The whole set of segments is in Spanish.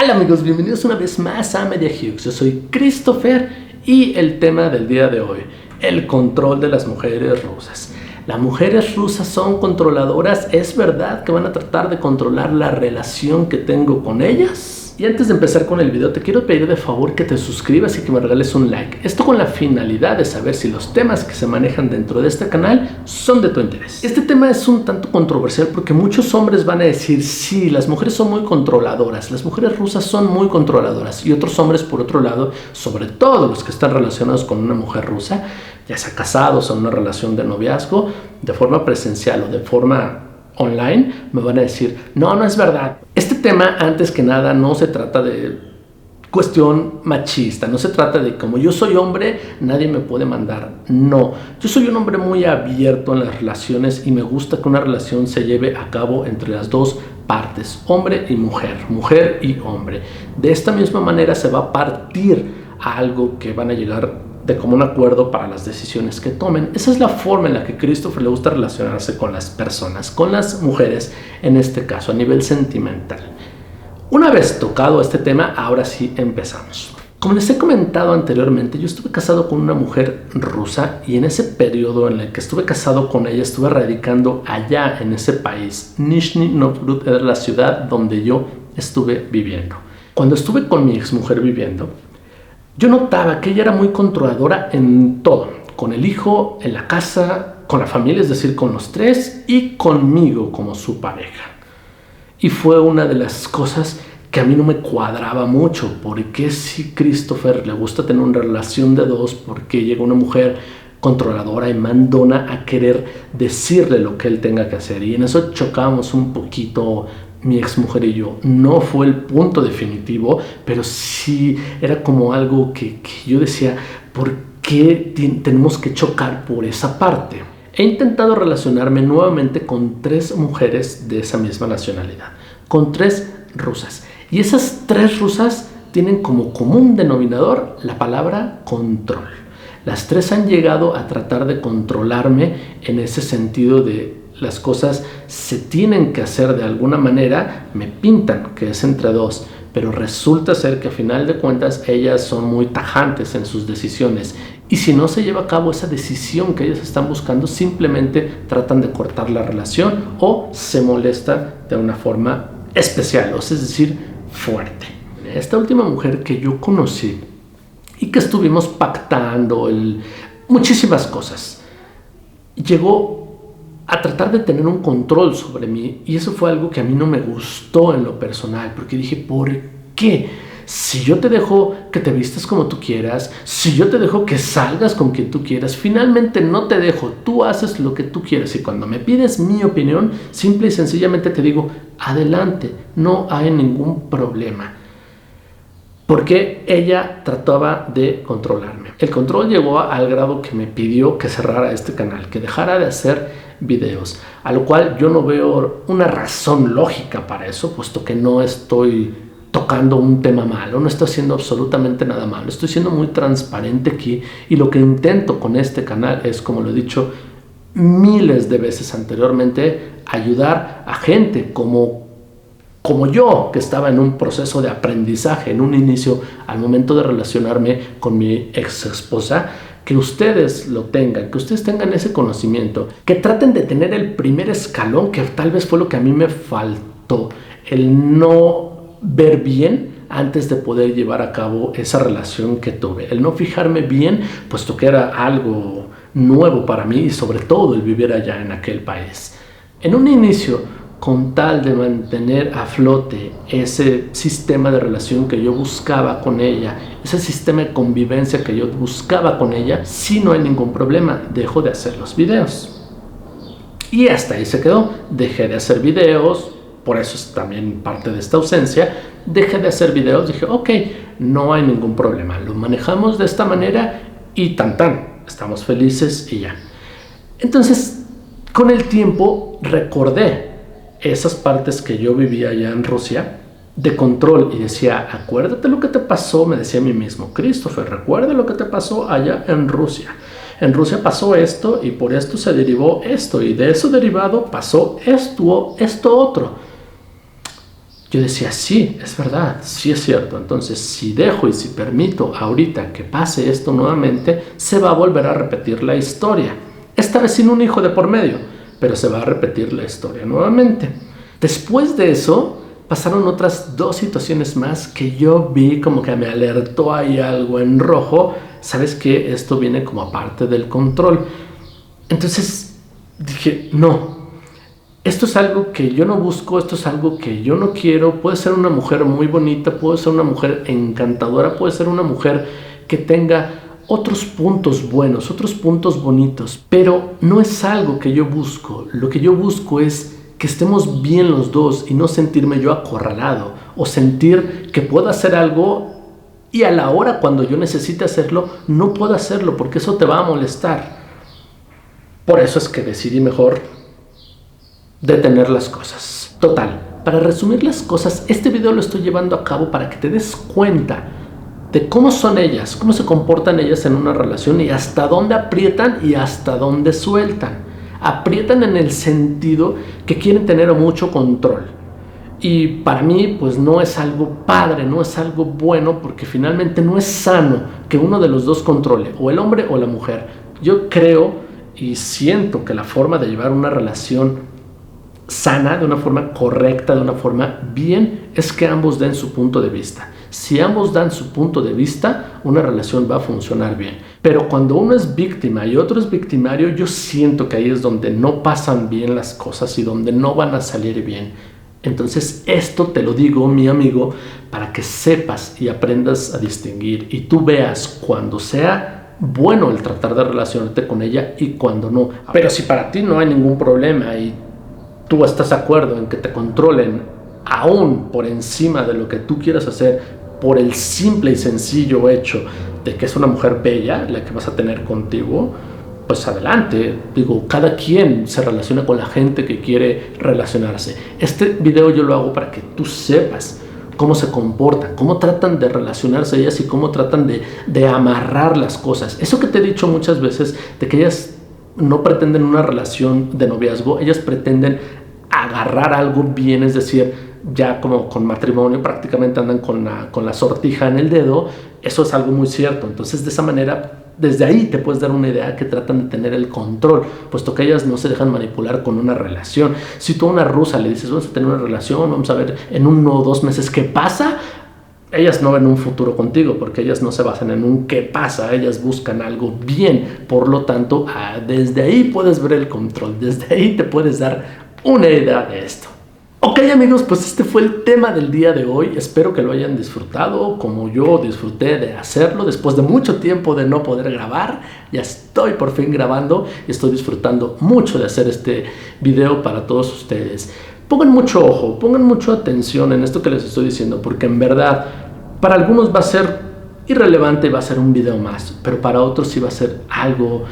Hola amigos, bienvenidos una vez más a Media Hughes. Yo soy Christopher y el tema del día de hoy, el control de las mujeres rusas. Las mujeres rusas son controladoras, ¿es verdad que van a tratar de controlar la relación que tengo con ellas? Y antes de empezar con el video, te quiero pedir de favor que te suscribas y que me regales un like. Esto con la finalidad de saber si los temas que se manejan dentro de este canal son de tu interés. Este tema es un tanto controversial porque muchos hombres van a decir, sí, las mujeres son muy controladoras, las mujeres rusas son muy controladoras. Y otros hombres, por otro lado, sobre todo los que están relacionados con una mujer rusa, ya sea casados o en una relación de noviazgo, de forma presencial o de forma online, me van a decir, no es verdad. Este tema, antes que nada, no se trata de cuestión machista, no se trata de como yo soy hombre, nadie me puede mandar. No, yo soy un hombre muy abierto en las relaciones y me gusta que una relación se lleve a cabo entre las dos partes, hombre y mujer, mujer y hombre. De esta misma manera se va a partir a algo que van a llegar de común acuerdo para las decisiones que tomen. Esa es la forma en la que Christopher le gusta relacionarse con las personas, con las mujeres, en este caso, a nivel sentimental. Una vez tocado este tema, ahora sí empezamos. Como les he comentado anteriormente, yo estuve casado con una mujer rusa y en ese periodo en el que estuve casado con ella, estuve radicando allá en ese país. Nizhny Novgorod era la ciudad donde yo estuve viviendo. Cuando estuve con mi exmujer viviendo, yo notaba que ella era muy controladora en todo, con el hijo, en la casa, con la familia, es decir, con los tres y conmigo como su pareja. Y fue una de las cosas que a mí no me cuadraba mucho, porque si Christopher le gusta tener una relación de dos, porque llega una mujer controladora y mandona a querer decirle lo que él tenga que hacer. Y en eso chocábamos un poquito mi exmujer y yo. No fue el punto definitivo, pero sí era como algo que yo decía, ¿por qué tenemos que chocar por esa parte? He intentado relacionarme nuevamente con 3 mujeres de esa misma nacionalidad, con 3 rusas. Y esas 3 rusas tienen como común denominador la palabra control. Las 3 han llegado a tratar de controlarme en ese sentido de las cosas se tienen que hacer de alguna manera, me pintan que es entre 2, pero resulta ser que a final de cuentas ellas son muy tajantes en sus decisiones y si no se lleva a cabo esa decisión que ellas están buscando, simplemente tratan de cortar la relación o se molesta de una forma especial, o sea, es decir, fuerte. Esta última mujer que yo conocí y que estuvimos pactando muchísimas cosas, llegó a tratar de tener un control sobre mí y eso fue algo que a mí no me gustó en lo personal, porque dije, ¿por qué? Si yo te dejo que te vistas como tú quieras, si yo te dejo que salgas con quien tú quieras, finalmente no te dejo, tú haces lo que tú quieras y cuando me pides mi opinión, simple y sencillamente te digo, adelante, no hay ningún problema. Porque ella trataba de controlarme. El control llegó al grado que me pidió que cerrara este canal, que dejara de hacer videos, a lo cual yo no veo una razón lógica para eso, puesto que no estoy tocando un tema malo, no estoy haciendo absolutamente nada malo, estoy siendo muy transparente aquí y lo que intento con este canal es, como lo he dicho miles de veces anteriormente, ayudar a gente como yo, que estaba en un proceso de aprendizaje en un inicio al momento de relacionarme con mi ex esposa, que ustedes lo tengan, que ustedes tengan ese conocimiento, que traten de tener el primer escalón, que tal vez fue lo que a mí me faltó, el no ver bien antes de poder llevar a cabo esa relación que tuve, el no fijarme bien, puesto que era algo nuevo para mí y sobre todo el vivir allá en aquel país. En un inicio, con tal de mantener a flote ese sistema de relación que yo buscaba con ella, ese sistema de convivencia que yo buscaba con ella, si no hay ningún problema, dejo de hacer los videos. Y hasta ahí se quedó, dejé de hacer videos, por eso es también parte de esta ausencia, dejé de hacer videos, dije, ok, no hay ningún problema, lo manejamos de esta manera y estamos felices y ya. Entonces, con el tiempo recordé esas partes que yo vivía allá en Rusia de control y decía, acuérdate lo que te pasó, me decía a mí mismo, Christopher, recuerda lo que te pasó allá en Rusia. En Rusia pasó esto y por esto se derivó esto y de eso derivado pasó esto otro. Yo decía, sí, es verdad, sí es cierto. Entonces, si dejo y si permito ahorita que pase esto nuevamente, se va a volver a repetir la historia. Esta vez sin un hijo de por medio, pero se va a repetir la historia nuevamente. Después de eso, pasaron otras 2 situaciones más que yo vi como que me alertó ahí algo en rojo. Sabes que esto viene como aparte del control. Entonces dije, no. Esto es algo que yo no busco, esto es algo que yo no quiero. Puede ser una mujer muy bonita, puede ser una mujer encantadora, puede ser una mujer que tenga otros puntos buenos, otros puntos bonitos, pero no es algo que yo busco. Lo que yo busco es que estemos bien los dos y no sentirme yo acorralado o sentir que puedo hacer algo y a la hora cuando yo necesite hacerlo no puedo hacerlo porque eso te va a molestar. Por eso es que decidí mejor detener las cosas. Total, para resumir las cosas, este video lo estoy llevando a cabo para que te des cuenta de cómo son ellas, cómo se comportan ellas en una relación y hasta dónde aprietan y hasta dónde sueltan. Aprietan en el sentido que quieren tener mucho control. Y para mí, pues no es algo padre, no es algo bueno, porque finalmente no es sano que uno de los dos controle, o el hombre o la mujer. Yo creo y siento que la forma de llevar una relación sana, de una forma correcta, de una forma bien, es que ambos den su punto de vista. Si ambos dan su punto de vista, una relación va a funcionar bien. Pero cuando uno es víctima y otro es victimario, yo siento que ahí es donde no pasan bien las cosas y donde no van a salir bien. Entonces esto te lo digo, mi amigo, para que sepas y aprendas a distinguir y tú veas cuando sea bueno el tratar de relacionarte con ella y cuando no. Pero si para ti no hay ningún problema y tú estás de acuerdo en que te controlen aún por encima de lo que tú quieras hacer por el simple y sencillo hecho de que es una mujer bella la que vas a tener contigo, pues adelante. Digo, cada quien se relaciona con la gente que quiere relacionarse. Este video yo lo hago para que tú sepas cómo se comportan, cómo tratan de relacionarse ellas y cómo tratan de amarrar las cosas. Eso que te he dicho muchas veces, de que ellas no pretenden una relación de noviazgo, ellas pretenden agarrar algo bien, es decir, ya como con matrimonio prácticamente andan con la sortija en el dedo. Eso es algo muy cierto. Entonces de esa manera, desde ahí te puedes dar una idea que tratan de tener el control, puesto que ellas no se dejan manipular con una relación. Si tú a una rusa le dices, vamos a tener una relación, vamos a ver en 1 o 2 meses qué pasa, ellas no ven un futuro contigo, porque ellas no se basan en un qué pasa, ellas buscan algo bien. Por lo tanto, desde ahí puedes ver el control, desde ahí te puedes dar una idea de esto. Ok, amigos, pues este fue el tema del día de hoy. Espero que lo hayan disfrutado como yo disfruté de hacerlo. Después de mucho tiempo de no poder grabar, ya estoy por fin grabando y estoy disfrutando mucho de hacer este video para todos ustedes. Pongan mucho ojo, pongan mucha atención en esto que les estoy diciendo, porque en verdad para algunos va a ser irrelevante y va a ser un video más, pero para otros sí va a ser algo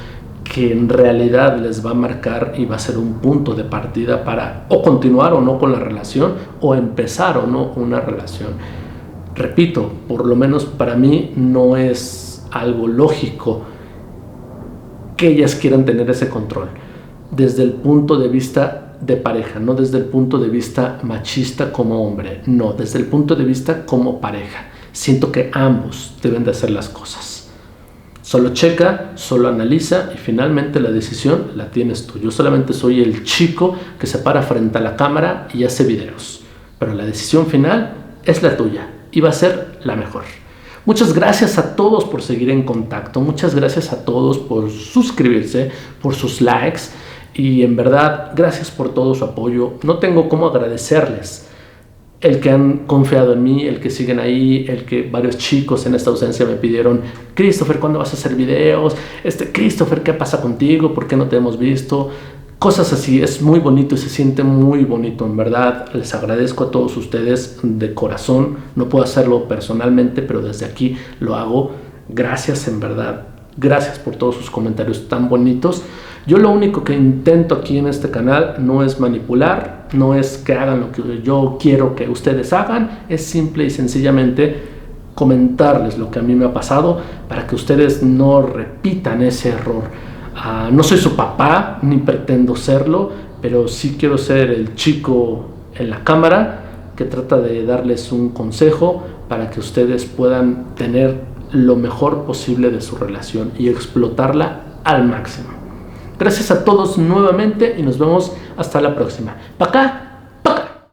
que en realidad les va a marcar y va a ser un punto de partida para o continuar o no con la relación o empezar o no una relación. Repito, por lo menos para mí no es algo lógico que ellas quieran tener ese control desde el punto de vista de pareja, no desde el punto de vista machista como hombre, no, desde el punto de vista como pareja. Siento que ambos deben de hacer las cosas. Solo checa, solo analiza y finalmente la decisión la tienes tú. Yo solamente soy el chico que se para frente a la cámara y hace videos, pero la decisión final es la tuya y va a ser la mejor. Muchas gracias a todos por seguir en contacto, muchas gracias a todos por suscribirse, por sus likes y en verdad gracias por todo su apoyo. No tengo cómo agradecerles el que han confiado en mí, el que siguen ahí, el que varios chicos en esta ausencia me pidieron, Christopher, ¿cuándo vas a hacer videos? Christopher, ¿qué pasa contigo? ¿Por qué no te hemos visto? Cosas así, es muy bonito y se siente muy bonito, en verdad. Les agradezco a todos ustedes de corazón. No puedo hacerlo personalmente, pero desde aquí lo hago. Gracias, en verdad. Gracias por todos sus comentarios tan bonitos. Yo lo único que intento aquí en este canal no es manipular, no es que hagan lo que yo quiero que ustedes hagan, es simple y sencillamente comentarles lo que a mí me ha pasado para que ustedes no repitan ese error. No soy su papá, ni pretendo serlo, pero sí quiero ser el chico en la cámara que trata de darles un consejo para que ustedes puedan tener lo mejor posible de su relación y explotarla al máximo. Gracias a todos nuevamente y nos vemos hasta la próxima. ¡Pa' acá!